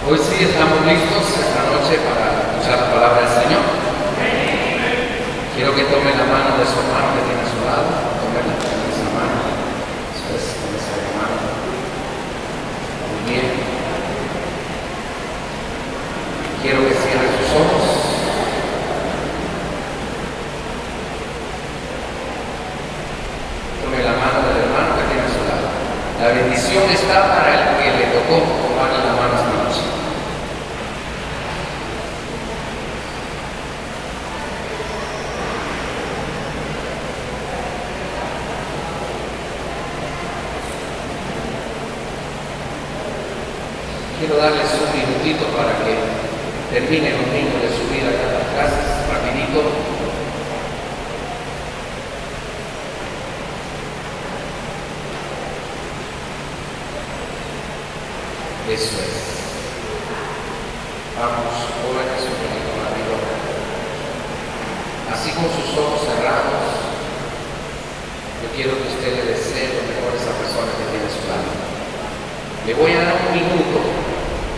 Hoy sí estamos listos esta noche para escuchar la palabra del Señor. Quiero que tome la mano de su hermano que tiene a su lado. Tómela con esa mano. Eso es, con esa mano. Muy bien. Quiero que cierre sus ojos. Tome la mano del hermano que tiene a su lado. La bendición está para el que le tocó tomarle la mano esta noche. Quiero darles un minutito para que terminen los niños de subir acá a las clases, rapidito. Eso es. Vamos, jóvenes, un poquito más arriba. Así con sus ojos cerrados, yo quiero que usted le desee lo mejor a esa persona que tiene a su lado. Le voy a dar un minuto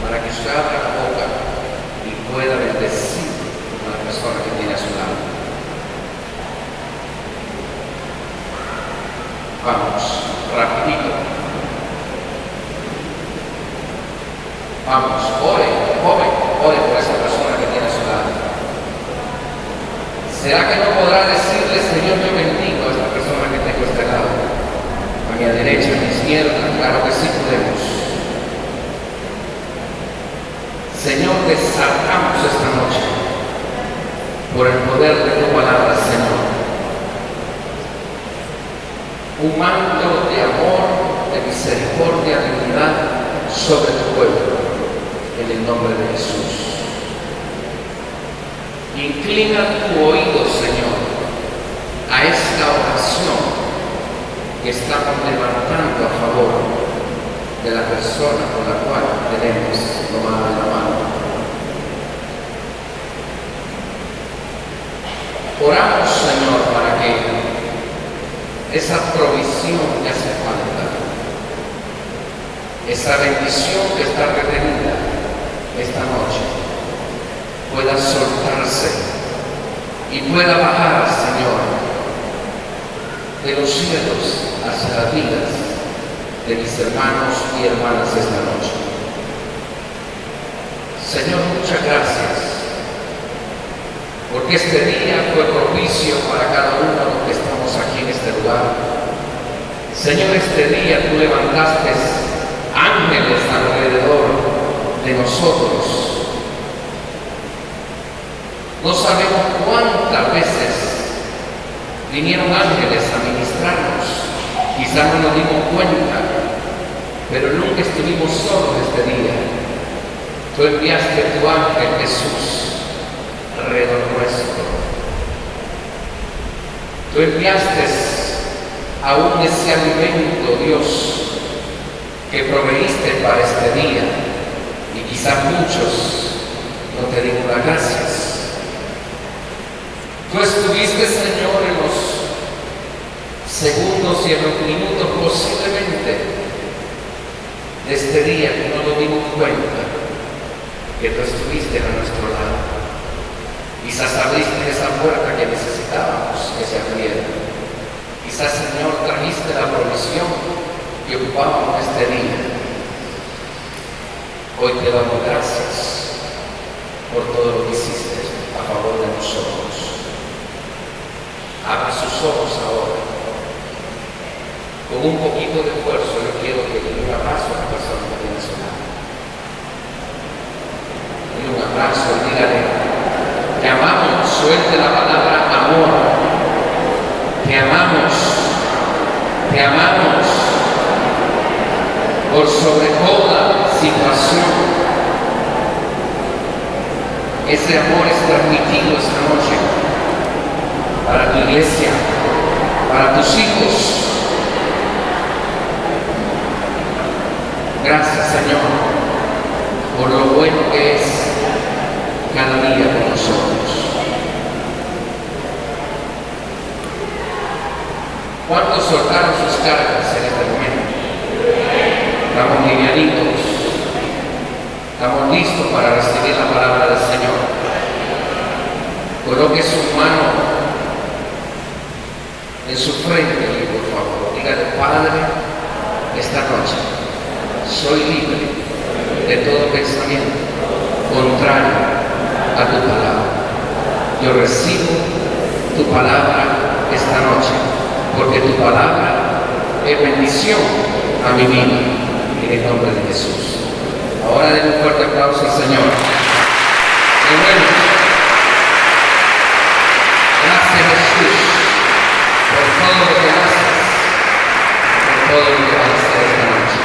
para que usted abra la boca y pueda bendecir a la persona que tiene a su lado. Vamos, rapidito. Vamos, ore, joven, ore por esa persona que tiene a su lado. ¿Será que no podrá decirle, Señor, yo bendigo a esta persona que tengo a este lado? A mi derecha, a mi izquierda, claro que sí podemos. Señor, desatamos esta noche por el poder de tu palabra, Señor. Un manto de amor, de misericordia, de unidad sobre tu pueblo, en el nombre de Jesús. Inclina tu oído, Señor, a esta oración que estamos levantando a favor de la persona con la cual tenemos tomada la mano. Oramos, Señor, para que esa provisión que hace falta, esa bendición que está retenida esta noche, pueda soltarse y pueda bajar, Señor, de los cielos hacia las vidas de mis hermanos y hermanas esta noche. Señor, muchas gracias, porque este día fue propicio para cada uno de los que estamos aquí en este lugar. Señor, este día tú levantaste ángeles alrededor de nosotros. No sabemos cuántas veces vinieron ángeles a ministrarnos. Quizás no nos dimos cuenta, pero nunca estuvimos solos este día. Tú enviaste a tu ángel Jesús alrededor nuestro. Tú enviaste aún ese alimento, Dios, que proveíste para este día, y quizás muchos no te dimos las gracias. Tú estuviste, Señor, en los segundos y en los minutos posiblemente de este día que no nos dimos cuenta que tú estuviste a nuestro lado. Quizás abriste esa puerta que necesitábamos que se abriera. Quizás, Señor, trajiste la provisión que ocupábamos este día. Hoy te damos gracias por todo lo que hiciste a favor de nosotros. Abra sus ojos ahora. Con un poquito de esfuerzo, yo quiero que le dé un abrazo a la persona que tiene a su lado. Dile un abrazo y dígale, te amamos, suelte la palabra amor. Te amamos por sobre toda situación. Ese amor es transmitido esta noche para tu iglesia, para tus hijos. Gracias, Señor, por lo bueno que es cada día con nosotros. ¿Cuántos soltaron sus cargas en este momento? Estamos livianitos, estamos listo para recibir la palabra del Señor. Coloque su mano en su frente y por favor, dígale: Padre, esta noche soy libre de todo pensamiento contrario a tu palabra. Yo recibo tu palabra esta noche, porque tu palabra es bendición a mi vida, en el nombre de Jesús. Ahora den un fuerte aplauso al Señor. Qué bueno. Gracias, Jesús, por todo lo que haces, por todo lo que vas a hacer esta noche.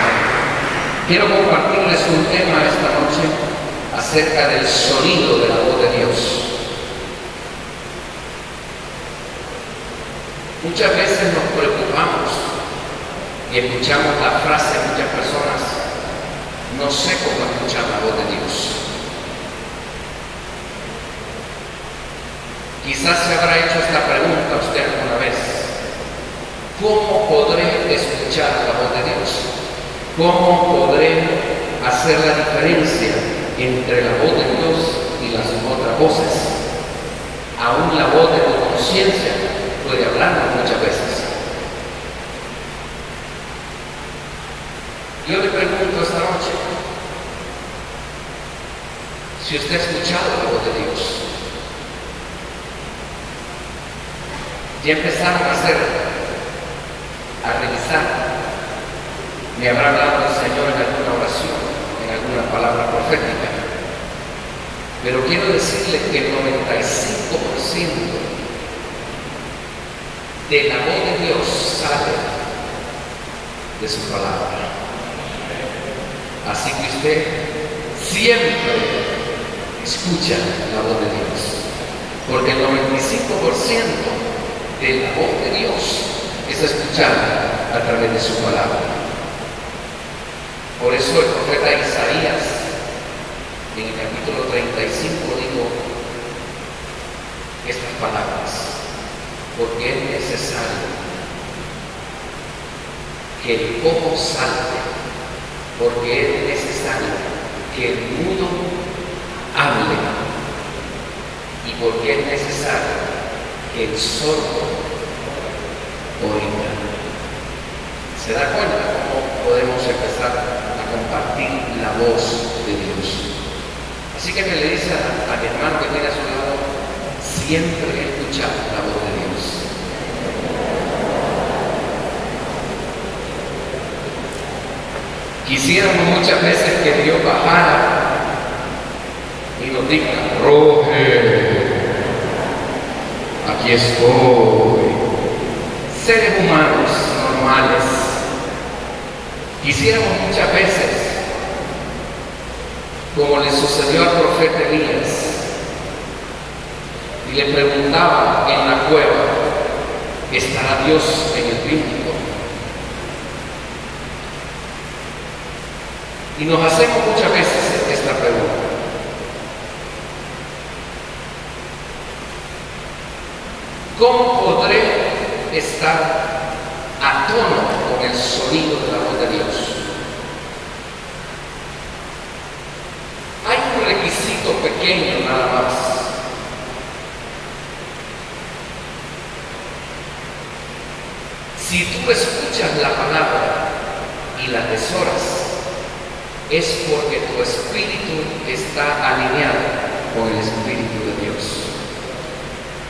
Quiero compartirles un tema esta noche acerca del sonido de la voz de Dios. Muchas veces nos preocupamos y escuchamos la frase de muchas personas: no sé cómo escuchar la voz de Dios. Quizás se habrá hecho esta pregunta a usted alguna vez: ¿cómo podré escuchar la voz de Dios? ¿Cómo podré hacer la diferencia entre la voz de Dios y las otras voces? Aún la voz de tu conciencia puede hablarnos muchas veces. Yo le pregunto esta noche si usted ha escuchado la voz de Dios. Ya empezaron a revisar. Me habrá hablado el Señor en alguna oración, en alguna palabra profética. Pero quiero decirle que el 95% de la voz de Dios sale de su palabra. Así que usted siempre escucha la voz de Dios, porque el 95% de la voz de Dios es escuchada a través de su palabra. Por eso el profeta Isaías, en el capítulo 35, dijo estas palabras: porque es necesario que el cojo salte, porque es necesario que el mudo hable, y porque es necesario que el sordo oiga. ¿Se da cuenta cómo podemos empezar a compartir la voz de Dios? Así que me le dice a mi hermano que tiene a su lado: siempre escuchar la voz de Dios. Quisiéramos muchas veces que Dios bajara y nos diga: Roger, aquí estoy. Seres humanos normales, quisiéramos muchas veces, como le sucedió al profeta Elías, y le preguntaba en la cueva: ¿estará Dios en el púlpito? Y nos hacemos muchas veces esta pregunta. ¿Cómo podré estar a tono con el sonido de la voz de Dios? Hay un requisito pequeño nada más. Si tú escuchas la palabra y la atesoras, es porque tu espíritu está alineado con el Espíritu de Dios.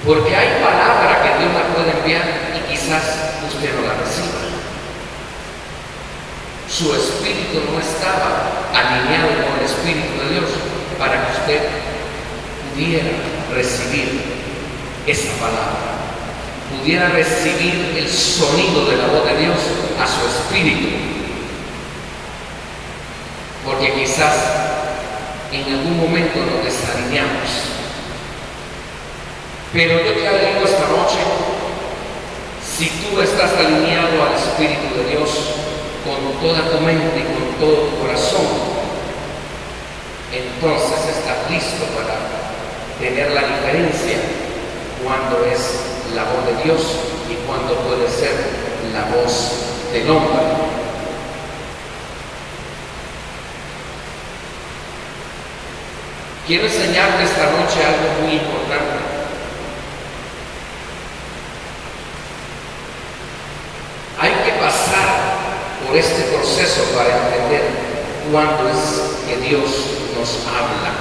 Porque hay palabra que Dios la puede enviar y quizás usted no la reciba. Su espíritu no estaba alineado con el Espíritu de Dios para que usted pudiera recibir esa palabra, pudiera recibir el sonido de la voz de Dios a su espíritu. Porque quizás en algún momento nos desalineamos. Pero yo te digo esta noche: si tú estás alineado al Espíritu de Dios con toda tu mente y con todo tu corazón, entonces estás listo para tener la diferencia cuando es la voz de Dios y cuando puede ser la voz del hombre. quiero enseñarte esta noche algo muy importante. Hay que pasar por este proceso para entender cuándo es que Dios nos habla.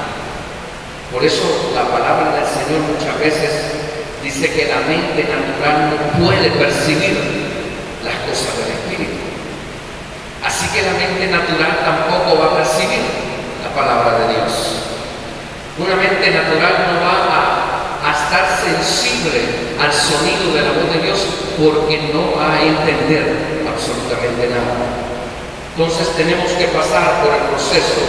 Por eso la palabra del Señor muchas veces dice que la mente natural no puede percibir las cosas del Espíritu. Así que la mente natural tampoco va a percibir la palabra de Dios. Una mente natural no va a estar sensible al sonido de la voz de Dios porque no va a entender absolutamente nada. Entonces tenemos que pasar por el proceso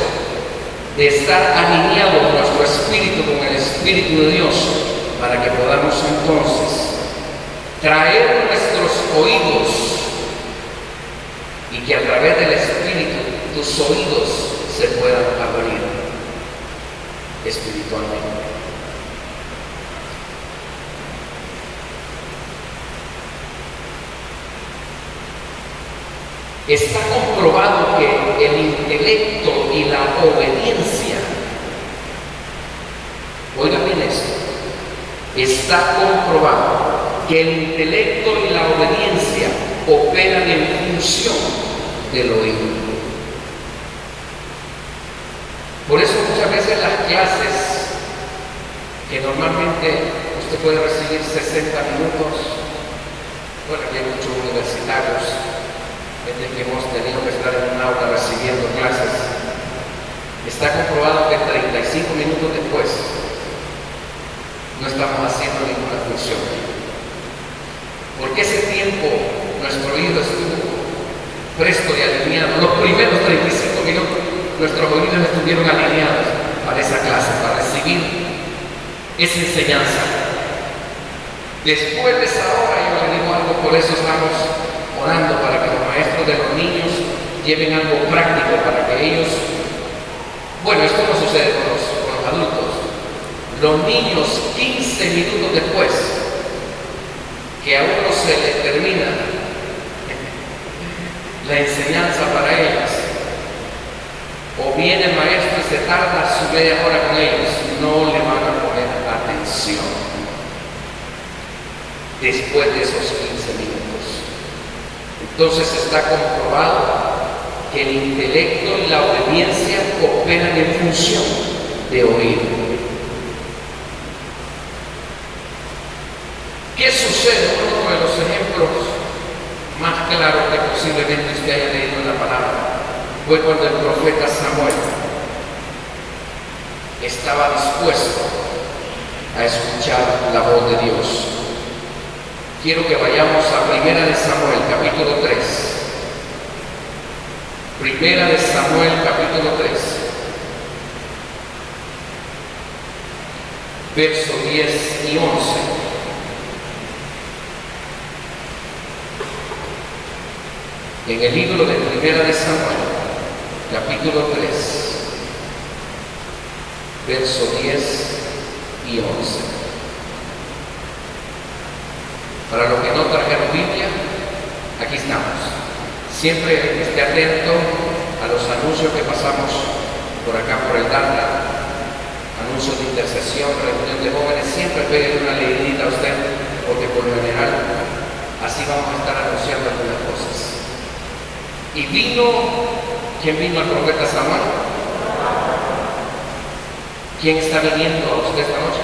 de estar alineado nuestro espíritu con el Espíritu de Dios para que podamos entonces traer nuestros oídos y que a través del Espíritu tus oídos se puedan abrir espiritualmente. Está comprobado que el intelecto y la obediencia, oigan bien esto, está comprobado que el intelecto y la obediencia operan en función del oído. Por eso muchas veces las clases que normalmente usted puede recibir 60 minutos, bueno, aquí hay muchos universitarios, desde que hemos tenido que estar en un aula recibiendo clases, está comprobado que 35 minutos después no estamos haciendo ninguna función. Porque ese tiempo nuestro oído estuvo presto y alineado. Los primeros 35 minutos nuestros oídos estuvieron alineados para esa clase, para recibir esa enseñanza. Después de esa hora, yo le digo algo, por eso estamos orando para que los maestros de los niños lleven algo práctico para que ellos, bueno, esto no sucede con los adultos. Los niños 15 minutos después que a uno se le termina la enseñanza para ellos, o viene el maestro y se tarda su media hora con ellos, no le van a poner atención después de esos 15 minutos. Entonces está comprobado que el intelecto y la obediencia operan en función de oír. ¿Qué sucede? Uno de los ejemplos más claros que posiblemente usted haya leído en la palabra fue cuando el profeta Samuel estaba dispuesto a escuchar la voz de Dios. Quiero que vayamos a 1 de Samuel, capítulo 3. 1 de Samuel, capítulo 3. Versos 10 y 11. En el libro de 1 de Samuel, capítulo 3, versos 10 y 11. Para los que no trajeron Biblia, aquí estamos. Siempre esté atento a los anuncios que pasamos por acá, por el DARTA, anuncios de intercesión, reunión de jóvenes. Siempre peguen una leidita a usted, porque por lo general así vamos a estar anunciando algunas cosas. Y ¿quién vino al profeta Samuel? ¿Quién está viniendo a usted esta noche?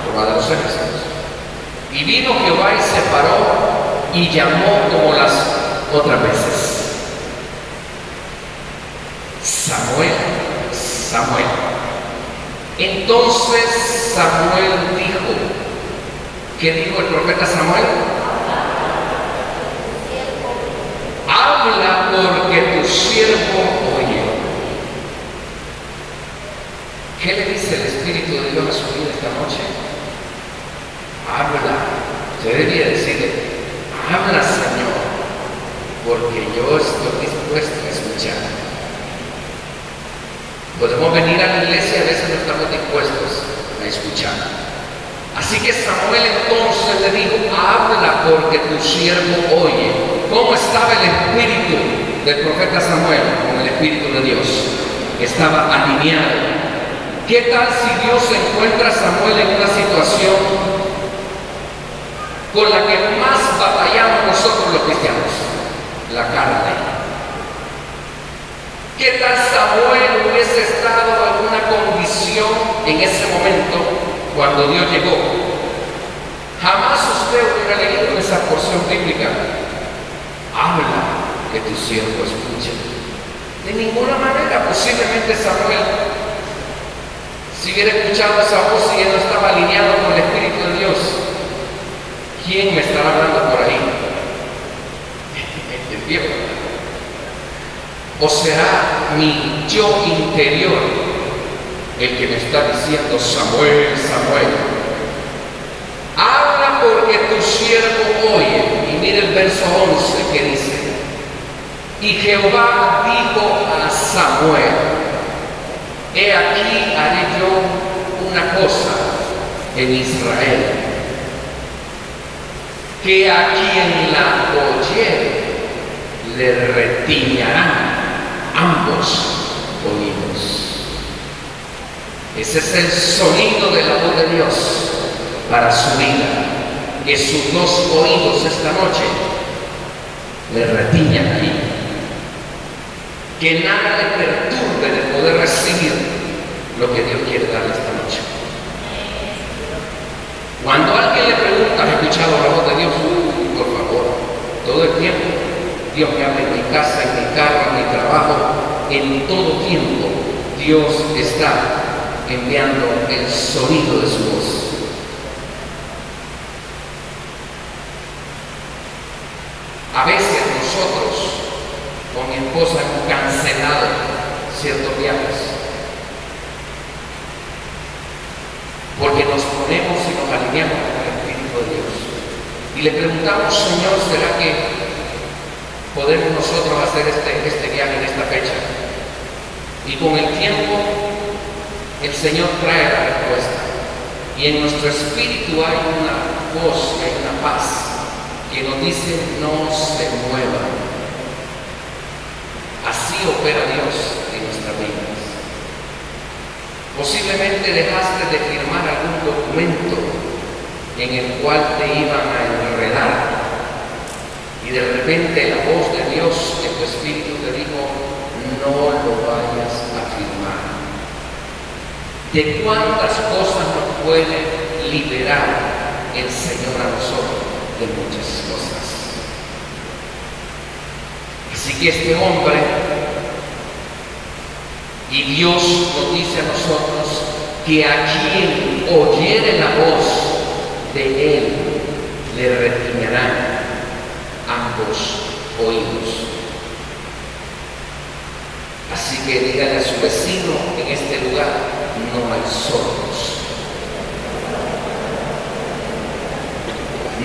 Jehová de los ejércitos. Y vino Jehová y se paró y llamó como las otras veces: Samuel, Samuel. Entonces Samuel dijo, ¿qué dijo el profeta Samuel? Habla porque tu siervo oye. ¿Qué le dice el Espíritu de Dios a su vida esta noche? Habla. Usted debería decirle: habla, Señor, porque yo estoy dispuesto a escuchar. Podemos venir a la iglesia y a veces no estamos dispuestos a escuchar. Así que Samuel entonces le dijo: habla porque tu siervo oye. ¿Cómo estaba el espíritu del profeta Samuel con el Espíritu de Dios? Estaba alineado. ¿Qué tal si Dios encuentra a Samuel en una situación con la que más batallamos nosotros los cristianos? La carne. ¿Qué tal Samuel hubiese estado en alguna condición en ese momento cuando Dios llegó? Jamás usted hubiera leído esa porción bíblica. Habla, que tu siervo escuche. De ninguna manera. Posiblemente Samuel, si hubiera escuchado esa voz y él no estaba alineado con el Espíritu de Dios, ¿quién me estará hablando por ahí? El viejo. ¿O será mi yo interior el que me está diciendo: Samuel, Samuel, habla porque tu siervo oye? Y mire el verso 11 que dice: y Jehová dijo a Samuel: he aquí haré yo una cosa en Israel, que a quien la oyere le retiñarán ambos oídos. Ese es el sonido de la voz de Dios para su vida, que sus dos oídos esta noche le retiñan ahí, que nada le perturbe de poder recibir lo que Dios quiere darle esta noche. Cuando alguien le pregunta: ¿has escuchado la voz de Dios? Por favor, todo el tiempo Dios me habla en mi casa, en mi carro, en mi trabajo. En todo tiempo Dios está enviando el sonido de su voz. A veces nosotros con mi esposa hemos cancelado ciertos viajes porque nos ponemos y nos alineamos con el Espíritu de Dios y le preguntamos: Señor, ¿será que podemos nosotros hacer este viaje en esta fecha? Y con el tiempo el Señor trae la respuesta, y en nuestro espíritu hay una voz, hay una paz que nos dice: no se mueva. Así opera Dios en nuestras vidas. Posiblemente dejaste de firmar algún documento en el cual te iban a enredar, y de repente la voz de Dios en tu espíritu te dijo: no lo vayas a firmar. ¿De cuántas cosas nos puede liberar el Señor a nosotros? De muchas cosas. Así que este hombre, y Dios nos dice a nosotros que a quien oyere la voz de Él le retiñarán ambos oídos. Así que dígale a su vecino en este lugar: no hay sordos.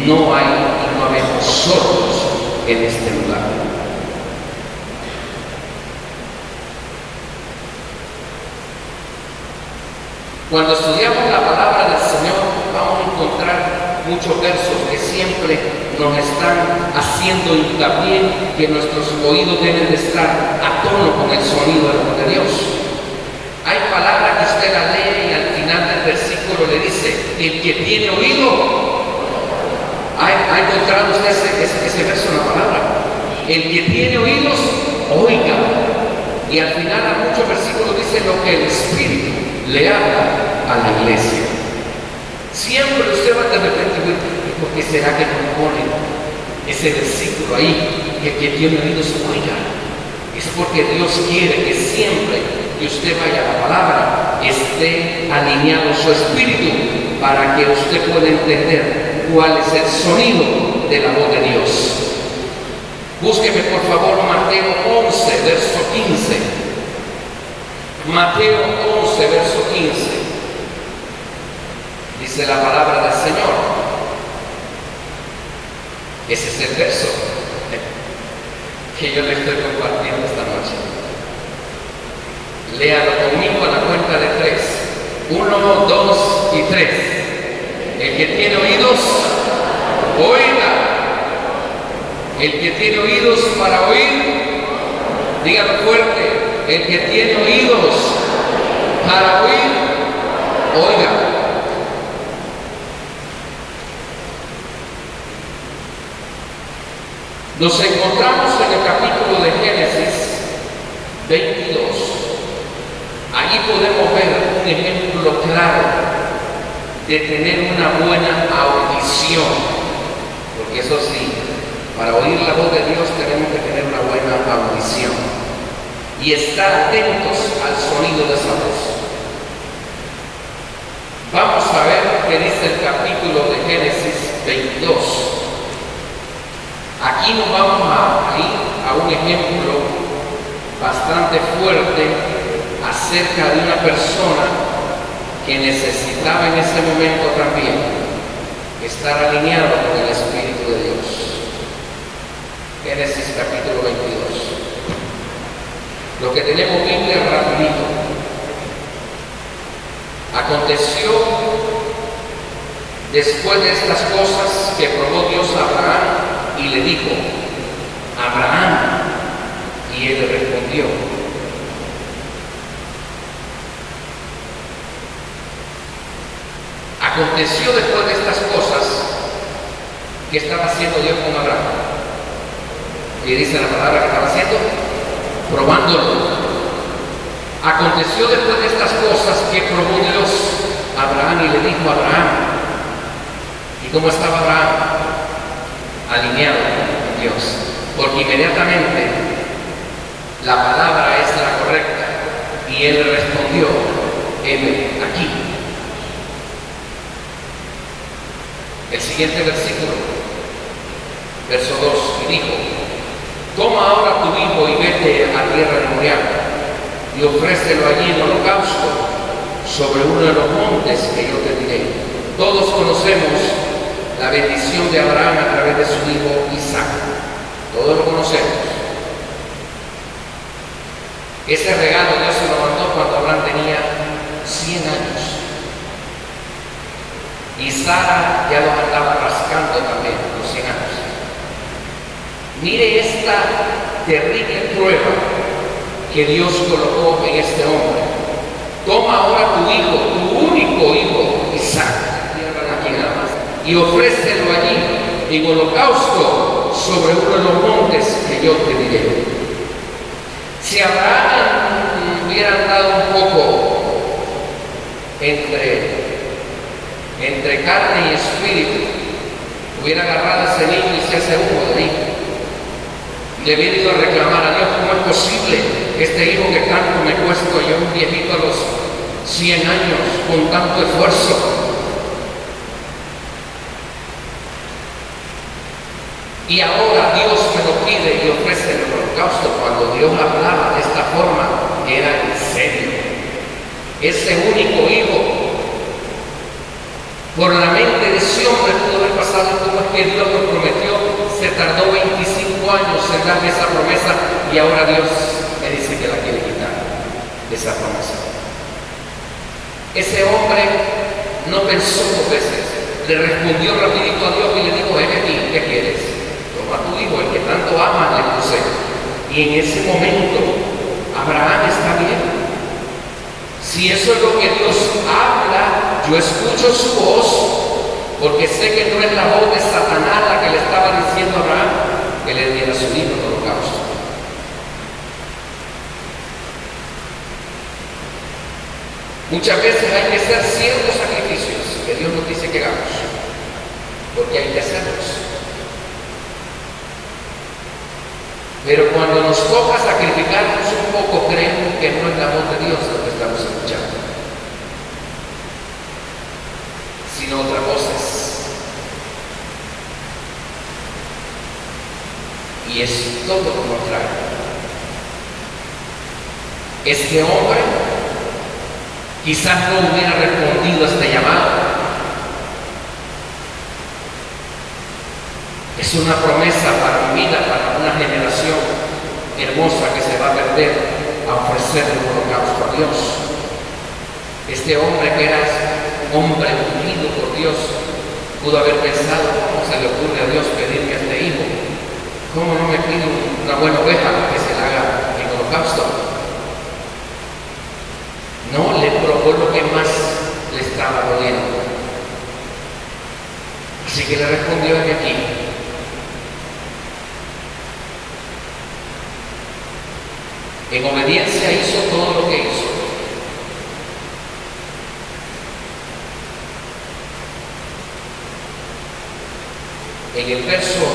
No hay y no habemos sordos en este lugar. Cuando estudiamos la palabra del Señor, vamos a encontrar muchos versos que siempre nos están haciendo hincapié que nuestros oídos deben de estar a tono con el sonido de la voz de Dios. Hay palabras que usted la lee y al final del versículo le dice: el que tiene oído. ¿Ha encontrado usted ese verso en la palabra? El que tiene oídos, oiga. Y al final a muchos versículos dice lo que el Espíritu le habla a la iglesia. Siempre usted va de repente: ¿por qué será que no pone ese versículo ahí? Que el que tiene oídos, oiga. Es porque Dios quiere que siempre que usted vaya a la palabra esté alineado su espíritu para que usted pueda entender cuál es el sonido de la voz de Dios. Búsqueme por favor Mateo 11, verso 15. Mateo 11, verso 15. Dice la palabra del Señor. Ese es el verso que yo le estoy compartiendo esta noche. Léalo conmigo a la cuenta de 3. 1, 2 y 3. El que tiene oídos, oiga. El que tiene oídos para oír, dígalo fuerte. El que tiene oídos para oír, Oiga, nos encontramos en el capítulo de Génesis 22. Allí podemos ver un ejemplo claro de tener una buena audición, porque eso sí, para oír la voz de Dios tenemos que tener una buena audición y estar atentos al sonido de esa voz. Vamos a ver qué dice el capítulo de Génesis 22. Aquí nos vamos a ir a un ejemplo bastante fuerte acerca de una persona que necesitaba en ese momento también estar alineado con el Espíritu de Dios. Génesis capítulo 22. Lo que tenemos Biblia rapidito. Aconteció después de estas cosas que probó Dios a Abraham y le dijo: Abraham, y él le respondió. Aconteció después de estas cosas que estaba haciendo Dios con Abraham. Y dice la palabra que estaba haciendo, probándolo. Aconteció después de estas cosas que probó Dios a Abraham y le dijo a Abraham. ¿Y cómo estaba Abraham? Alineado con Dios. Porque inmediatamente la palabra es la correcta. Y él le respondió: heme aquí. El siguiente versículo, verso 2, y dijo: toma ahora tu hijo y vete a tierra de Moriah y ofrécelo allí en holocausto sobre uno de los montes que yo te diré. Todos conocemos la bendición de Abraham a través de su hijo Isaac. Todos lo conocemos. Ese regalo Dios se lo mandó cuando Abraham tenía 100 años. Y Sara ya lo andaba rascando también a los 100 años. Mire esta terrible prueba que Dios colocó en este hombre. Toma ahora tu hijo, tu único hijo, Isaac, aquí nada más, y ofrécelo allí en holocausto sobre uno de los montes que yo te diré. Si Abraham hubiera andado un poco entre carne y espíritu, hubiera agarrado a ese niño y se hace humo de ahí. Le hubiera ido a reclamar a Dios: ¿cómo es posible que este hijo que tanto me cuesta, yo un viejito a los 100 años, con tanto esfuerzo? Y ahora Dios me lo pide y ofrece el holocausto. Cuando Dios hablaba de esta forma, era en serio. Ese único hijo, por la mente de ese hombre pudo haber pasado como es que Dios lo prometió. Se tardó 25 años en darle esa promesa y ahora Dios me dice que la quiere quitar de esa promesa. Ese hombre no pensó 2 veces, le respondió rapidito a Dios y le dijo: ven aquí, ¿qué quieres? Toma tu hijo, el que tanto amas, le puse. Y en ese momento Abraham está bien. Si eso es lo que Dios habla, yo escucho su voz, porque sé que no es la voz de Satanás la que le estaba diciendo a Abraham que le diera su hijo en holocausto. Muchas veces hay que hacer ciertos sacrificios que Dios nos dice que hagamos, porque hay que hacerlos. Pero cuando nos toca sacrificarnos un poco, creemos que no es la voz de Dios lo que estamos escuchando, sino otras voces. Y es todo lo contrario. Este hombre quizás no hubiera respondido a este llamado. Es una promesa para mi vida, para una generación hermosa que se va a perder a ofrecerle un holocausto a Dios. Este hombre, que era un hombre ungido por Dios, pudo haber pensado: ¿cómo se le ocurre a Dios pedirme a este hijo? ¿Cómo no me pide una buena oveja que se la haga en holocausto? No, le probó lo que más le le respondió: heme aquí. En obediencia hizo todo lo que hizo. En el verso,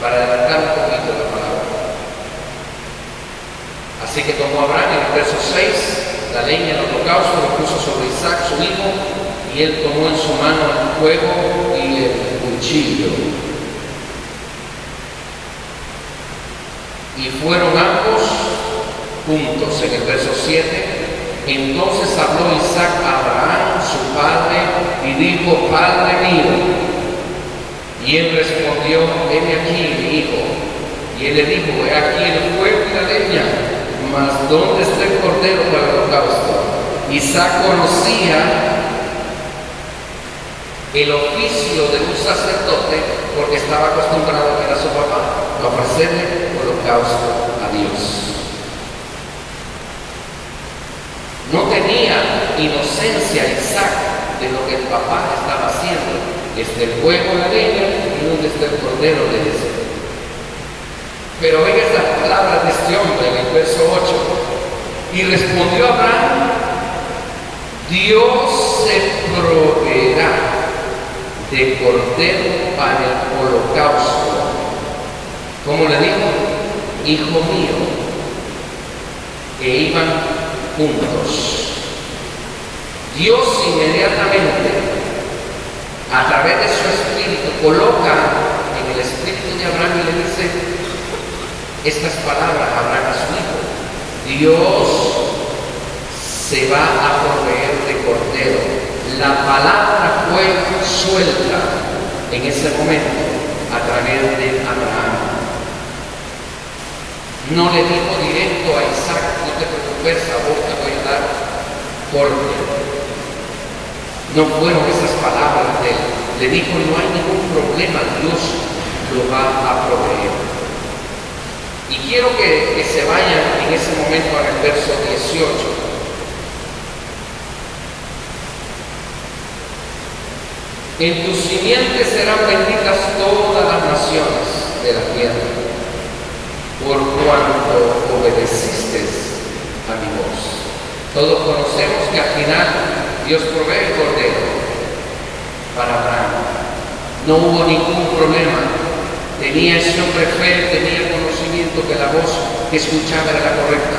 para adelantar un poquito la palabra, así que tomó Abraham, en el verso 6, la leña del holocausto, lo puso sobre Isaac, su hijo, y él tomó en su mano el fuego y el cuchillo. Y fueron ambos juntos. En el verso 7, entonces habló Isaac a Abraham, su padre, y dijo: Padre mío. Y él respondió: heme aquí, mi hijo. Y él le dijo: he aquí el fuego y la leña, mas ¿dónde está el cordero para el holocausto? Isaac conocía el oficio de un sacerdote porque estaba acostumbrado a que era su papá, a ofrecerle holocausto a Dios. No tenía inocencia Isaac de lo que el papá estaba haciendo. Está el fuego, la leña, y donde está el cordero, le dice. Pero ven estas palabras de este hombre en el verso 8. Y respondió Abraham: Dios se proveerá de cordero para el holocausto. ¿Cómo le dijo? Hijo mío. Que iban juntos. Dios inmediatamente, a través de su espíritu, coloca en el espíritu de Abraham y le dice estas palabras a Abraham, a su hijo: Dios se va a proveer de cordero. La palabra fue suelta en ese momento a través de Abraham. No le dijo directo a Isaac: no te preocupes, a vos te voy a dar cordero. No fueron esas palabras de él. Le dijo: no hay ningún problema, Dios lo va a proveer. Y quiero que se vayan en ese momento al verso 18. En tus simientes serán benditas todas las naciones de la tierra, por cuanto obedeciste a mi voz. Todos conocemos que al final Dios provee el cordero para Abraham. No hubo ningún problema. Tenía ese hombre fe, tenía conocimiento que la voz que escuchaba era la correcta.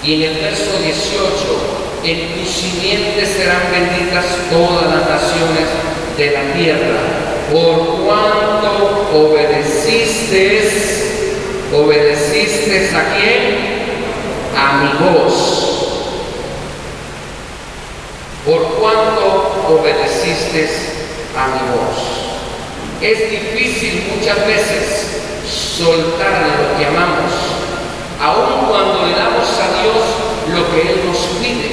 Y en el verso 18, en tus simientes serán benditas todas las naciones de la tierra, por cuanto obedeciste ¿a quién? A mi voz. Por cuanto obedeciste a mi voz. Es difícil muchas veces soltar lo que amamos, aun cuando le damos a Dios lo que Él nos pide.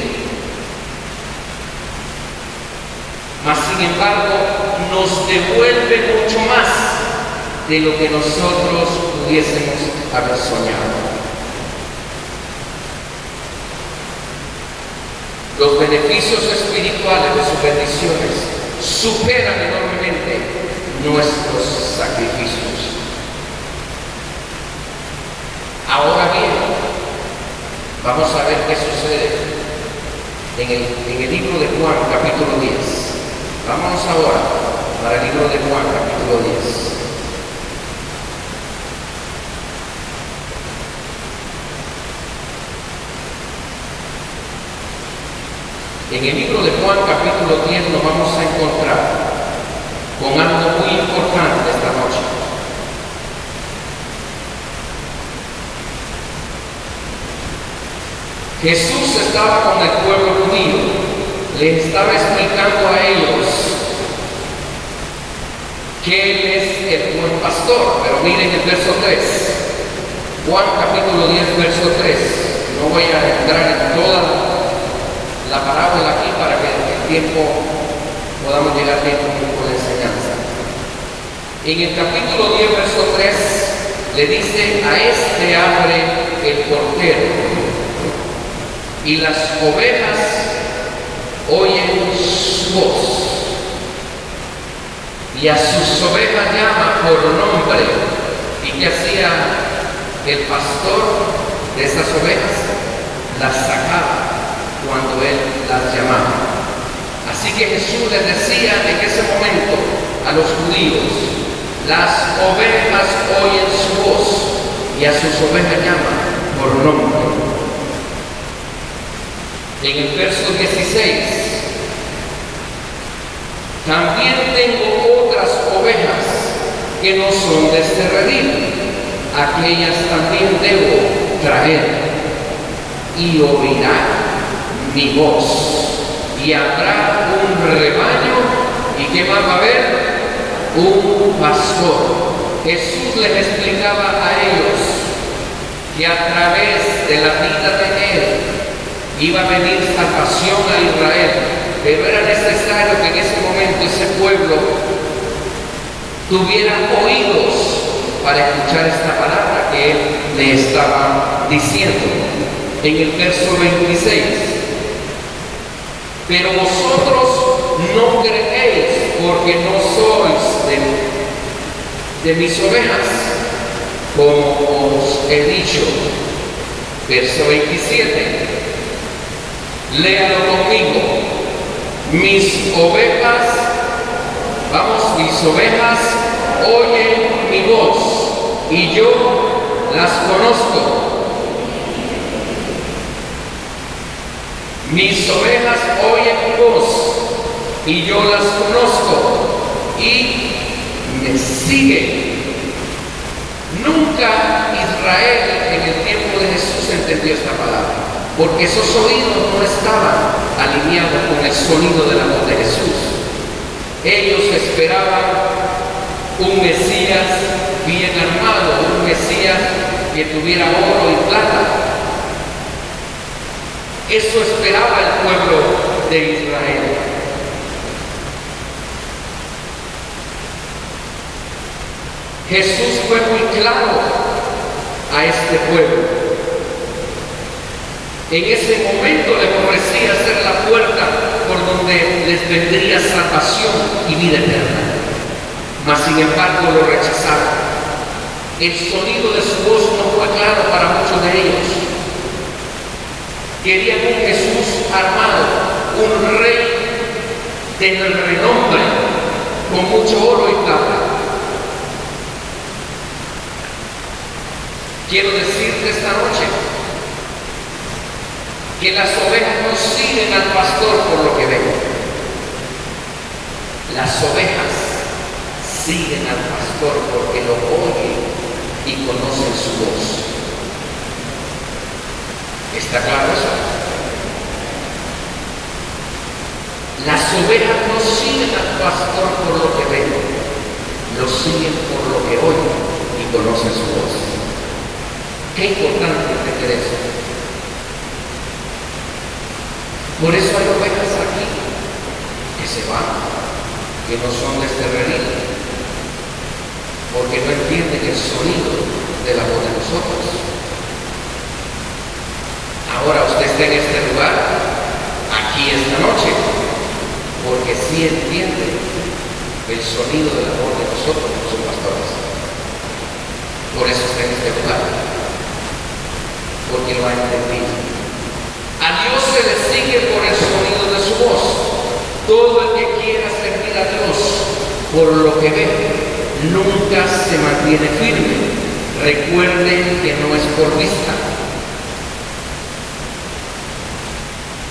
Mas sin embargo, nos devuelve mucho más de lo que nosotros pudiésemos haber soñado. Los beneficios espirituales de sus bendiciones superan enormemente nuestros sacrificios. Ahora bien, vamos a ver qué sucede en el libro de Juan, capítulo 10. Vámonos ahora para el libro de Juan, capítulo 10. En el libro de Juan, capítulo 10, nos vamos a encontrar con algo muy importante esta noche. Jesús estaba con el pueblo judío, les estaba explicando a ellos que Él es el buen pastor. Pero miren el verso 3, Juan capítulo 10, verso 3. No voy a entrar en toda la parábola aquí para que el tiempo podamos llegar bien con la enseñanza. En el capítulo 10, verso 3, le dice: a este abre el portero, y las ovejas oyen su voz, y a sus ovejas llama por nombre. ¿Y qué hacía el pastor de esas ovejas? Las sacaba cuando él las llamaba. Así que Jesús les decía en ese momento a los judíos: las ovejas oyen su voz y a sus ovejas llama por nombre. En el verso 16: también tengo otras ovejas que no son de este redil, aquellas también debo traer, y oirán mi voz, y habrá un rebaño. ¿Y qué más va a haber? Un pastor. Jesús les explicaba a ellos que a través de la vida de él iba a venir salvación a Israel, pero era necesario que en ese momento ese pueblo tuviera oídos para escuchar esta palabra que él le estaba diciendo. En el verso 26: pero vosotros no creéis, porque no sois de mis ovejas, como os he dicho. Verso 27, léalo conmigo: mis ovejas, mis ovejas oyen mi voz, y yo las conozco. Mis ovejas oyen mi voz, y yo las conozco, y me siguen. Nunca Israel en el tiempo de Jesús entendió esta palabra, porque esos oídos no estaban alineados con el sonido de la voz de Jesús. Ellos esperaban un Mesías bien armado, un Mesías que tuviera oro y plata. Eso esperaba el pueblo de Israel. Jesús fue muy claro a este pueblo. En ese momento les ofrecía ser la puerta por donde les vendría salvación y vida eterna. Mas sin embargo lo rechazaron. El sonido de su voz no fue claro para muchos de ellos. Querían un Jesús armado, un rey de renombre, con mucho oro y plata. Quiero decirte esta noche que las ovejas no siguen al pastor por lo que ven. Las ovejas siguen al pastor porque lo oyen y conocen su voz. ¿Está claro eso? Las ovejas no siguen al pastor por lo que ven, lo siguen por lo que oyen y conocen su voz. Qué importante entender eso. Por eso hay ovejas aquí que se van, que no son de este redil, porque no entienden el sonido de la voz de nosotros. Ahora usted está en este lugar, aquí esta noche, porque sí entiende el sonido de la voz de nosotros, sus pastores. Por eso está en este lugar, porque lo ha entendido. A Dios se le sigue por el sonido de su voz. Todo el que quiera servir a Dios por lo que ve, nunca se mantiene firme. Recuerden que no es por vista.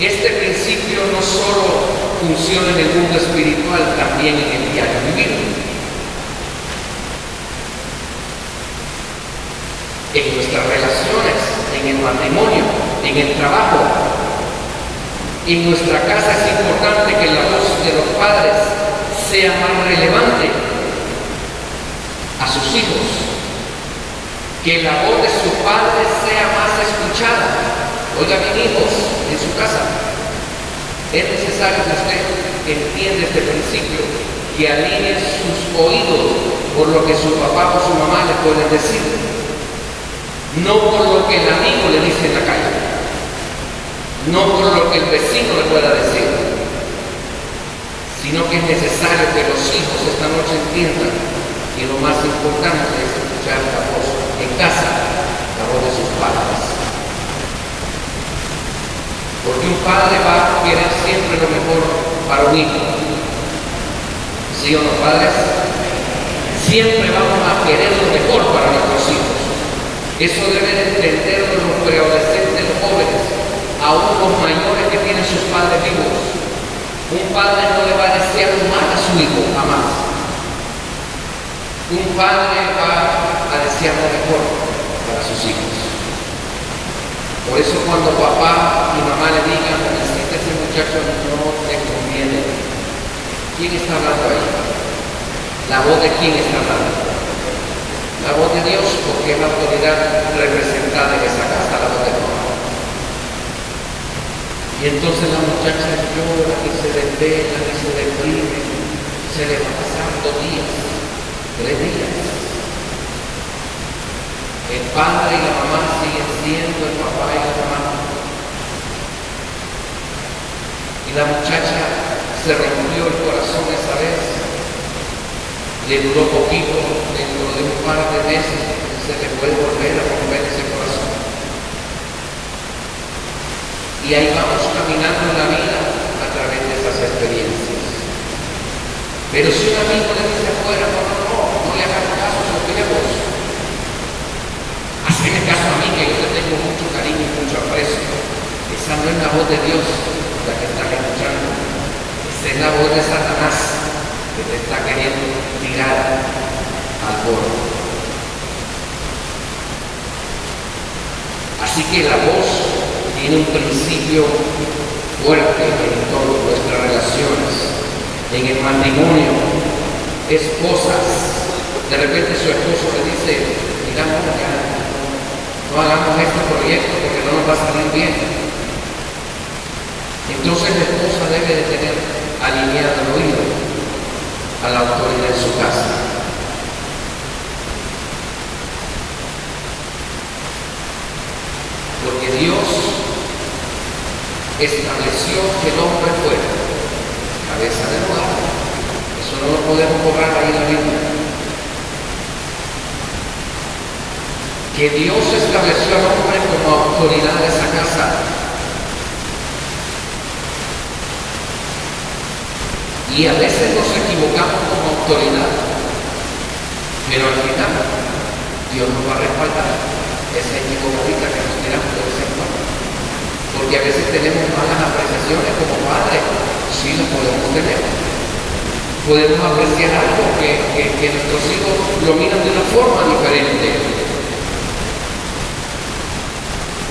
Este principio no solo funciona en el mundo espiritual, también en el diario vivir. En nuestras relaciones, en el matrimonio, en el trabajo, en nuestra casa es importante que la voz de los padres sea más relevante a sus hijos, que la voz de sus padres sea más escuchada. Oiga bien, hijos, en su casa es necesario que usted entienda este principio, que alinee sus oídos por lo que su papá o su mamá le pueden decir, no por lo que el amigo le dice en la calle, no por lo que el vecino le pueda decir, sino que es necesario que los hijos esta noche entiendan que lo más importante es escuchar la voz en casa, la voz de sus padres. Porque un padre va a querer siempre lo mejor para un hijo. ¿Sí o no, padres? Siempre vamos a querer lo mejor para nuestros hijos. Eso deben entenderlo los preadolescentes, los jóvenes, aún los mayores que tienen sus padres vivos. Un padre no le va a desear mal a su hijo, jamás. Un padre va a desear lo mejor para sus hijos. Por eso cuando papá y mamá le digan, necesita ese muchacho, no te conviene. ¿Quién está hablando ahí? ¿La voz de quién está hablando? La voz de Dios, porque es la autoridad representada en esa casa, la voz de Dios. Y entonces la muchacha llora y se desvela y se deprime, se le va pasando días, 3 días. El padre y la mamá siguen siendo el papá y la mamá. Y la muchacha se rompió el corazón esa vez. Le duró poquito, dentro de un par de meses se le puede volver a romper ese corazón. Y ahí vamos caminando en la vida a través de esas experiencias. Pero si un amigo le dice afuera, no le hagas caso a sus viejos. Hazme caso a mí, que yo le tengo mucho cariño y mucho aprecio. Esa no es la voz de Dios la que están escuchando. Esa es la voz de Satanás que te está queriendo tirar al borde. Así que la voz tiene un principio fuerte en todas nuestras relaciones, en el matrimonio. Esposas, de repente su esposo le dice, digamos, no hagamos este proyecto porque no nos va a salir bien. Entonces la esposa debe de tener alineado el oído a la autoridad en su casa. Porque Dios estableció que el hombre fuera cabeza del hogar. Eso no lo podemos borrar ahí en la Biblia. Que Dios estableció al hombre como autoridad de esa casa. Y a veces nos equivocamos como autoridad, pero al final Dios nos va a respaldar esa equivocadita que nos tiramos de vez en cuando. Porque a veces tenemos malas apreciaciones como padres, sí lo podemos tener. Podemos apreciar algo que nuestros hijos lo miran de una forma diferente.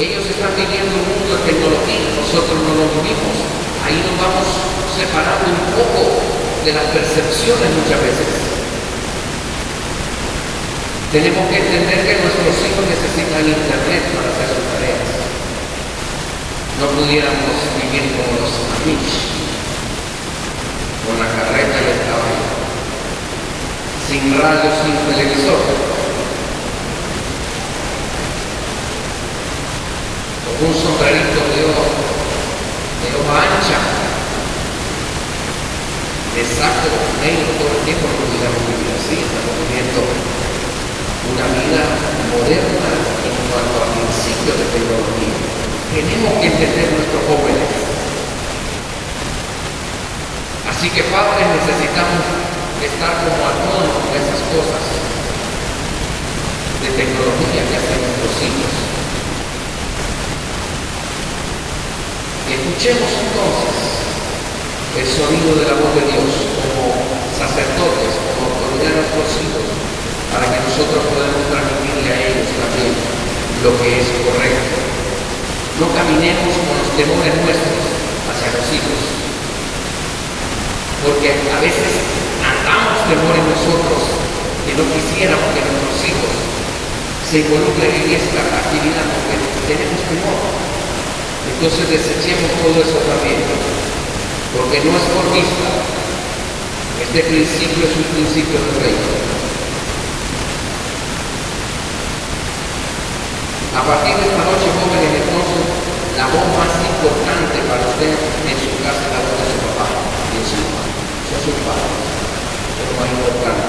Ellos están viviendo un mundo de tecnología, nosotros no lo vivimos. Ahí nos vamos separando un poco de las percepciones muchas veces. Tenemos que entender que nuestros hijos necesitan internet para hacer sus tareas. No pudiéramos vivir como los Amish, con la carreta y el caballo, sin radio, sin televisor, con un sombrerito de hoja ancha, de saco negro todo el tiempo. No pudiéramos vivir así. Estamos viviendo una vida moderna en cuanto a principios de tecnología. Tenemos que entender nuestros jóvenes. Así que padres, necesitamos estar como autónomos con esas cosas de tecnología que hacen nuestros hijos. Escuchemos entonces el sonido de la voz de Dios como sacerdotes, como autoridad de nuestros hijos, para que nosotros podamos transmitirle a ellos también lo que es correcto. No caminemos con los temores nuestros hacia los hijos, porque a veces andamos temores nosotros que no quisiéramos que nuestros hijos se involucren en esta actividad porque tenemos temor. Entonces desechemos todo eso también, porque no es por vista. Este principio es un principio del reino. A partir de esta noche, jóvenes, entonces, la voz más importante para usted en su casa es la voz de su papá y de su mamá. sus padres, es lo más importante.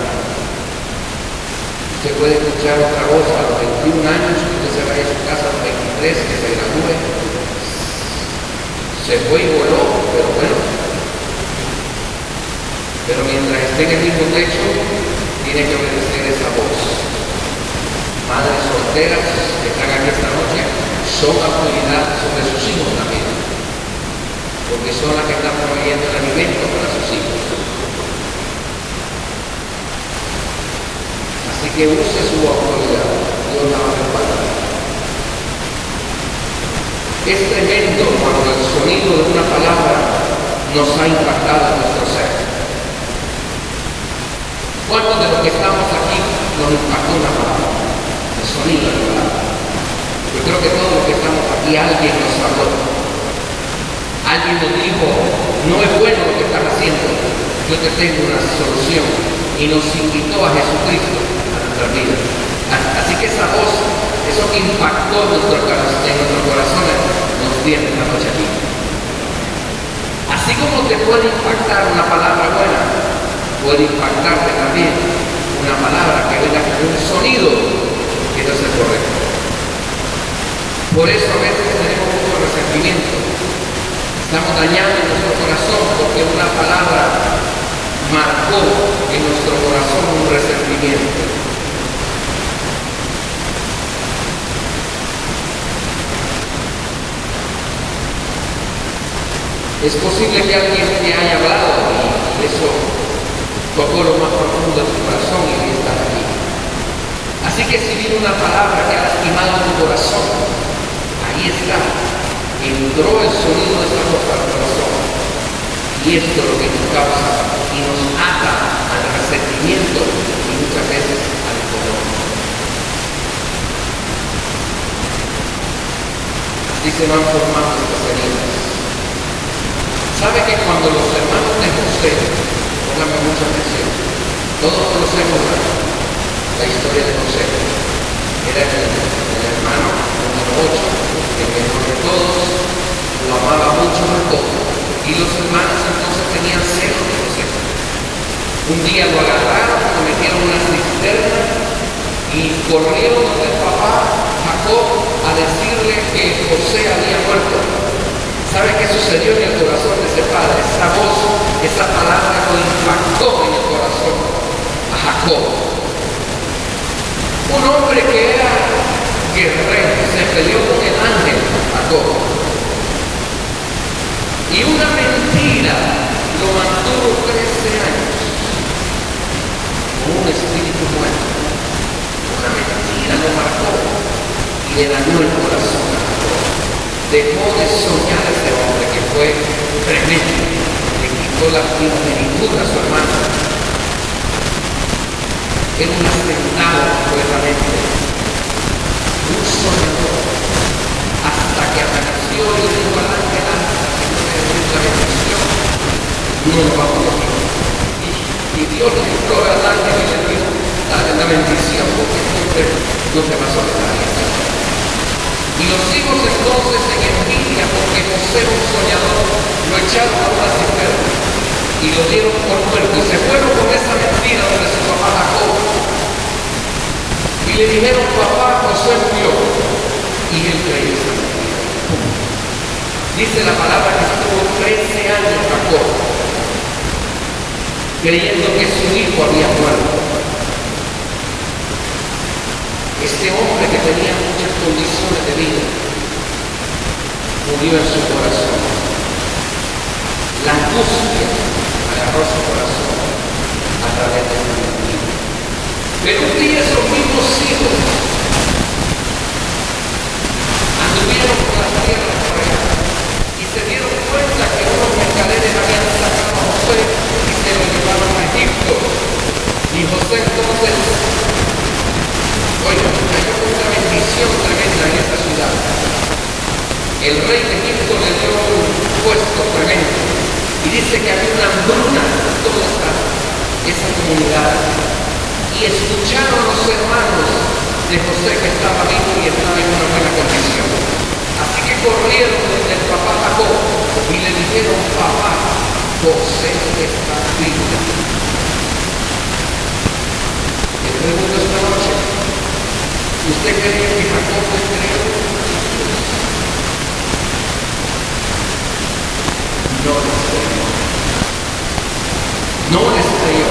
Usted puede escuchar otra voz a los 21 años, que usted se vaya a su casa a los 23, que se gradúe, se fue y voló, pero bueno. Pero mientras esté en el mismo techo, tiene que obedecer esa voz. Madres solteras que están aquí esta noche, son autoridad sobre sus hijos también, porque son las que están proveyendo el alimento para sus hijos. Así que use su autoridad, Dios la va a respaldar. Es tremendo cuando el sonido de una palabra nos ha impactado en nuestro ser. ¿Cuántos de los que estamos aquí nos impactó una palabra? El sonido de la palabra. Yo creo que todos los que estamos aquí, alguien nos habló. Alguien nos dijo, no es bueno lo que estás haciendo, yo te tengo una solución. Y nos invitó a Jesucristo a nuestra vida. Así que esa voz, eso que impactó en nuestros corazones, nos viene esta noche aquí. Así como te puede impactar una palabra buena, puede impactarte también una palabra que venga con un sonido que no es el correcto. Por eso a veces tenemos mucho resentimiento. Estamos dañando nuestro corazón porque una palabra marcó en nuestro corazón un resentimiento. Es posible que alguien te haya hablado y eso tocó lo más profundo de tu corazón y hoy estás aquí. Así que si viene una palabra que ha lastimado tu corazón, ahí está. Entró el sonido de esta voz al corazón. Y esto es lo que nos causa y nos ata al resentimiento y muchas veces al dolor. Así se van formando estas heridas. ¿Sabe que cuando los hermanos de José, póngame mucha atención, todos conocemos la historia de José? Era el hermano número 8, el mejor de todos, lo amaba mucho a todos. Y los hermanos entonces tenían celos de José. Un día lo agarraron, lo metieron en una cisterna y corrieron donde el papá Jacob a decirle que José había muerto. ¿Sabe qué sucedió en el corazón de ese padre? Esa voz, esa palabra lo impactó en el corazón a Jacob. Un hombre que era guerrero, se peleó con el ángel Jacob. Y una mentira lo mantuvo 13 años con un espíritu muerto. Una mentira lo marcó y le dañó el corazón a Jacob. Dejó de soñar a este hombre que fue tremendo. Le quitó la primogenitura a su hermano. Era un asentado completamente. Un soñador. Hasta que apareció y dijo al ángel, la bendición, no lo va a poder. Y Dios le entró al ángel y le dijo, dale la bendición, porque no te pasó nada. Y los hijos entonces en envidia, porque José un soñador, lo echaron a una cisterna y lo dieron por muerto. Y se fueron con esa mentira donde su papá Jacob. Y le dijeron, papá, José murió. Y él creyó esa mentira. Dice la palabra que estuvo 13 años Jacob creyendo que su hijo había muerto. Este hombre que tenía muchas condiciones de vida murió en su corazón. La angustia agarró su corazón a través de una mentira. Pero un día esos mismos hijos anduvieron por las tierras por allá y se dieron cuenta que unos mercaderes habían sacado a José y se lo llevaron a Egipto. Y José entonces, oiga, cayó con una bendición tremenda en esa ciudad. El rey de Egipto le dio un puesto tremendo. Y dice que había una hambruna en toda esa comunidad. Y escucharon los hermanos de José que estaba vivo y estaba en una buena condición. Así que corrieron desde el papá Jacob y le dijeron, papá, José está vivo. ¿Usted cree que Jacob le creyó? No les creyó. No les creyó.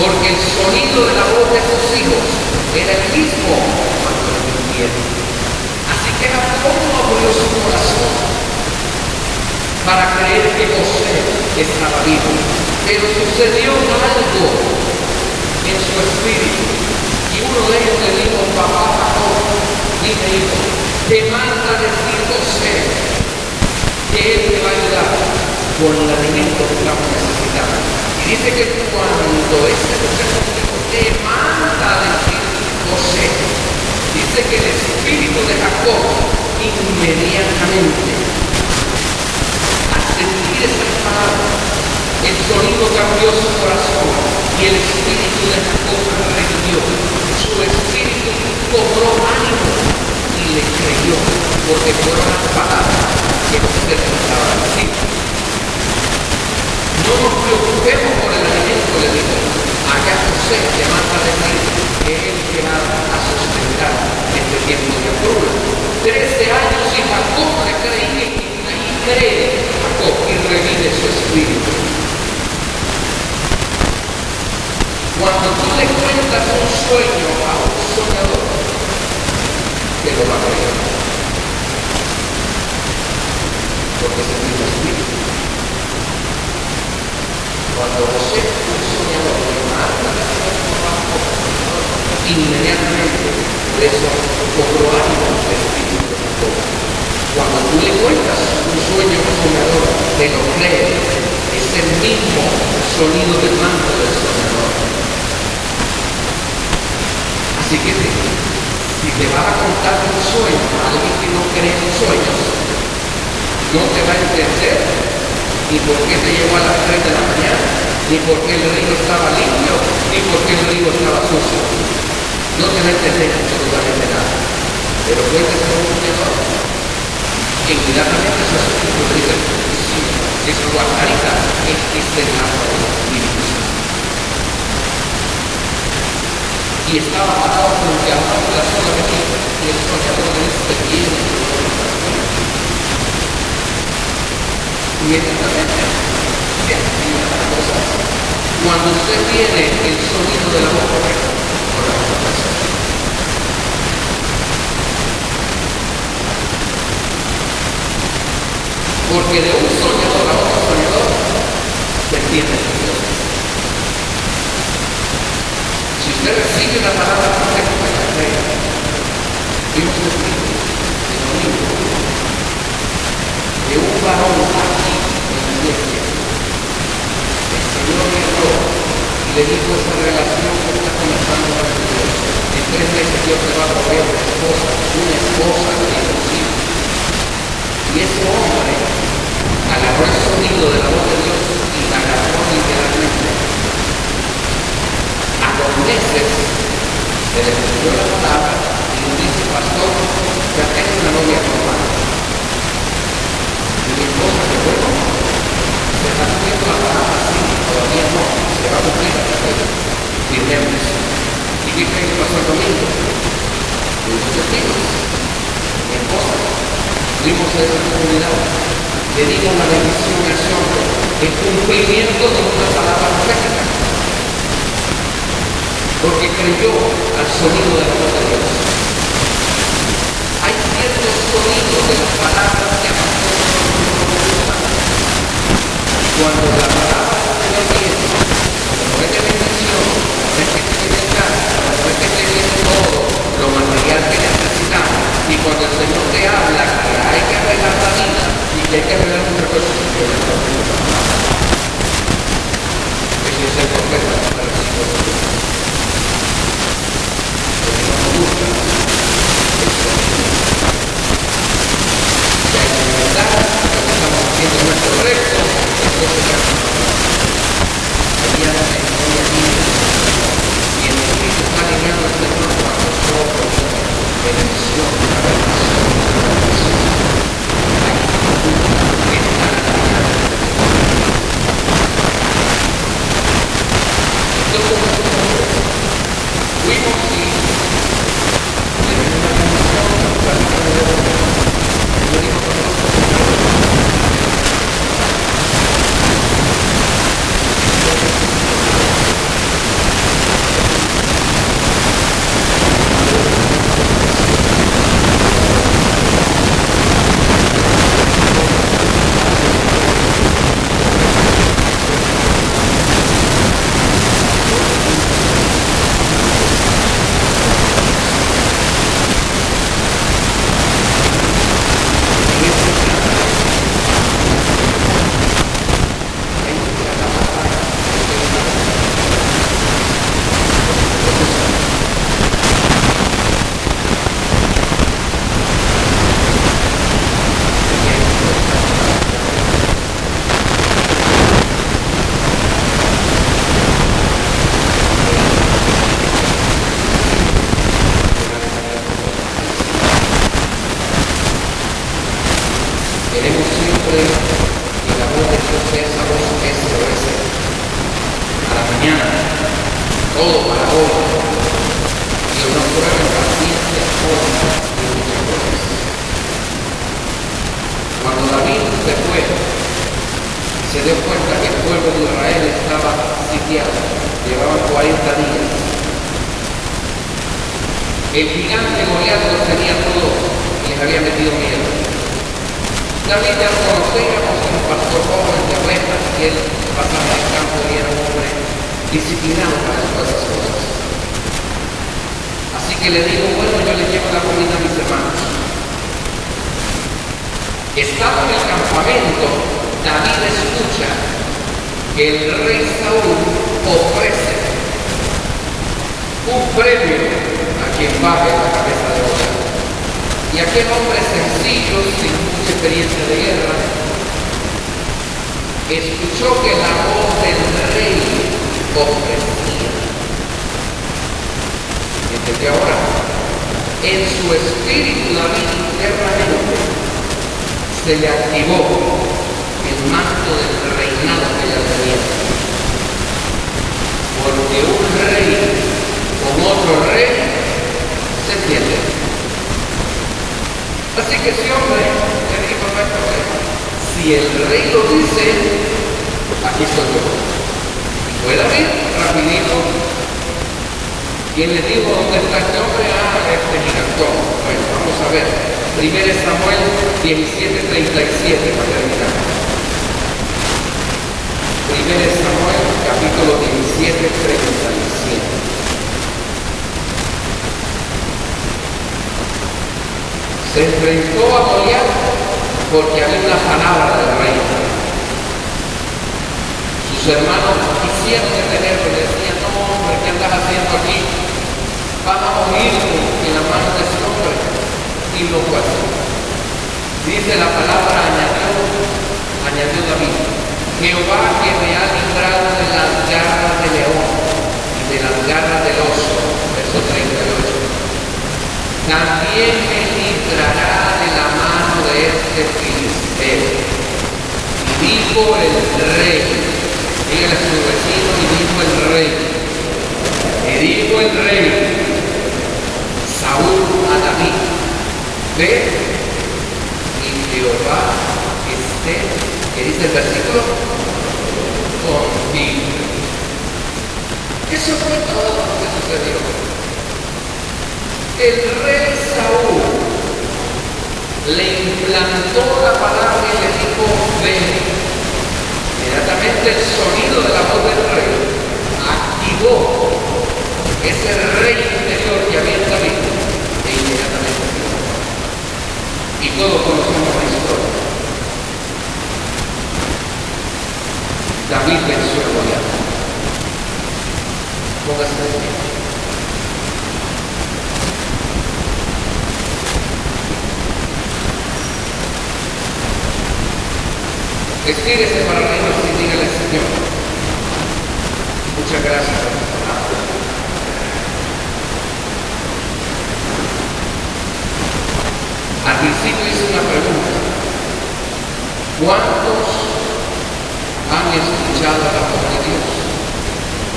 Porque el sonido de la voz de sus hijos era el mismo cuando lo mintieron. Así que Jacob no abrió su corazón para creer que José estaba vivo. Pero sucedió algo en su espíritu. Y uno de ellos le dijo: papá Jacob, dime hijo, te manda a decir José que él te va a ayudar con el alimento que estamos necesitando. Y dice que cuando ese muchacho dijo, te manda a decir José, dice que el espíritu de Jacob inmediatamente, al sentir esas palabras, el sonido cambió su corazón y el espíritu de Jacob revivió. Su espíritu cobró ánimo y le creyó, porque fueron las palabras que José le estaba diciendo. No nos preocupemos por el alimento, le dijo. Acá José te manda a decir que él te va a sustentar este tiempo de hambruna. 13 años y Jacob le cree, y cree Jacob y revive su espíritu. Cuando tú le cuentas un sueño a un soñador, te lo va a creer. Porque es el mismo espíritu. Cuando José, un soñador, le manda a hacer un trabajo, inmediatamente por eso cobró ánimo el espíritu de Jacob. Cuando tú le cuentas un sueño a un soñador, te lo cree. Es el mismo sonido del manto del soñador. Así que si te va a contar un sueño a alguien que no cree en sueños, no te va a entender ni por qué te llegó a las 3 de la mañana, ni por qué el río estaba limpio, ni por qué el río estaba sucio. No te va a entender absolutamente nada. Pero cuentas con un soñador, que inmediatamente su espíritu le dice, sí, es tu guardarita, es el agua del Espíritu Santo. Y estaba parado frente a la sola vecina, y el soñador le dice, viene. Inmediatamente se activan las cosas. Cuando usted tiene el sonido de la voz correcta con la otra persona. Porque de un soñador a otro soñador se entiende con Dios. Si usted recibe una palabra correcta en la fe, Dios es libre, es lo mismo. De un varón aquí en la iglesia, el Señor le habló y le dijo esa relación que está comenzando con Dios. En 3 meses Dios te va a proveer una esposa y dos hijos. Y ese hombre agarró el sonido de la voz de Dios y la agarró literalmente. A los meses se le cumplió la palabra y le dice, pastor, ya tengo una novia romana. Y mi esposa, que bueno, se está cumpliendo la palabra, sí, todavía no, se va a cumplir la palabra. Firmemos. ¿Y qué creen que pasó el domingo? Tuvimos testigos. Mi esposa, fuimos a esa comunidad, le dimos la bendición a ese hombre, el cumplimiento de una palabra profética. Porque creyó al sonido de la voz de Dios. Hay ciertos sonidos de las palabras que cuando la palabra de Dios viene, no es que bendición, no es que te viene el casa, no es que te viene todo lo material que necesitamos. Y cuando el Señor te habla que hay que arreglar la vida y que hay que arreglar muchas cosas, eso es el profeta para el Señor. Queremos siempre que la voz de Dios sea esa voz SOS. A la mañana, todo para hoy. Dios nos prueba en paciencia, forma y muchas cosas. Cuando David se fue, se dio cuenta que el pueblo de Israel estaba sitiado, llevaban 40 días. El gigante Goliat los tenía todos y les había metido miedo. David ya lo conocíamos, un pastor joven de ovejas, y él pasaba en el campo y era un hombre disciplinado para todas esas cosas. Así que le digo, bueno, yo le llevo la comida a mis hermanos. Estando en el campamento, David escucha que el rey Saúl ofrece un premio a quien baje la cabeza de Goliat. Y aquel hombre sencillo, sin mucha experiencia de guerra, escuchó que la voz del rey ofrecía. Desde ahora, en su espíritu David internamente se le activó el manto del reinado que ella tenía. Porque un rey con otro rey se entiende. Así que ese hombre le dijo, no hay problema. Si el rey lo dice, aquí estoy yo. Y fue David rapidito. ¿Quién le dijo dónde está este hombre? Este gigantón. Bueno, vamos a ver. 1 Samuel 17:37 para terminar. 1 Samuel capítulo 17:37. Se enfrentó a Goliat porque había una palabra del rey. Sus hermanos quisieron detenerlo y le decían, no hombre, ¿qué andas haciendo aquí? Vas a morir en la mano de ese hombre. Y no fue así. Dice la palabra, añadió David, Jehová que me ha librado de las garras del león y de las garras del oso, verso 38. También me librará de la mano de este filisteo. Y dijo el rey, dígale a su vecino, y dijo el rey, Saúl a David, ve y Jehová esté, ¿qué dice el versículo? Contigo. Eso fue todo lo que sucedió. El rey Saúl le implantó la palabra y le dijo, ven. Inmediatamente el sonido de la voz del rey activó ese rey interior que había en David e inmediatamente se lo. Y todos conocemos la historia. David venció a Goliat. Póngase de pie. Estírese para reírnos y dígale, Señor, muchas gracias por tu palabra. Al principio hice una pregunta. ¿Cuántos han escuchado la voz de Dios?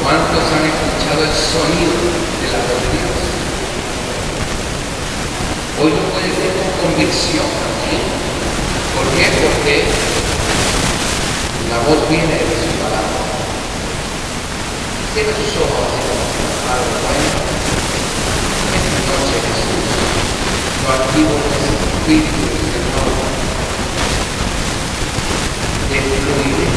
¿Cuántos han escuchado el sonido de la voz de Dios? Hoy no puede ser con convicción también. ¿Por qué? Porque la voz viene de su palabra. Cierra sus ojos así como Padre bueno. Esta noche Jesús, lo activo en ese espíritu, Señor, de fluidez.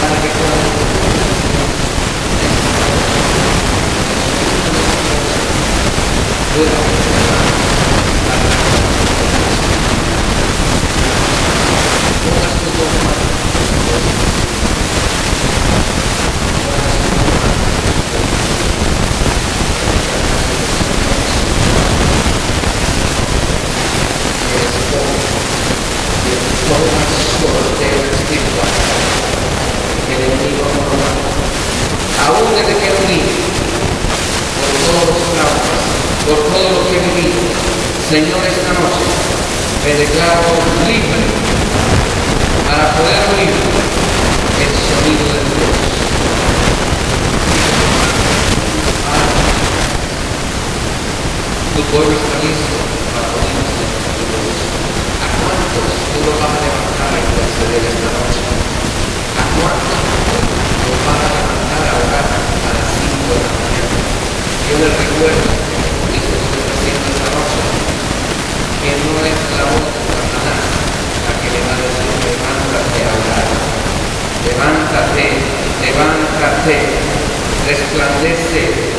Para que podamos Señor, esta noche me declaro libre para poder oír el sonido de tu voz. Tu pueblo está listo para oír tu voz. ¿A cuántos tú los vas a levantar a interceder esta noche? ¿A cuántos los vas a levantar a orar a las 5 de la mañana? Yo les recuerdo, y se lo estoy haciendo esta noche, que no es la voz de Satanás la que le va a decir levántate a orar. Levántate, levántate, resplandece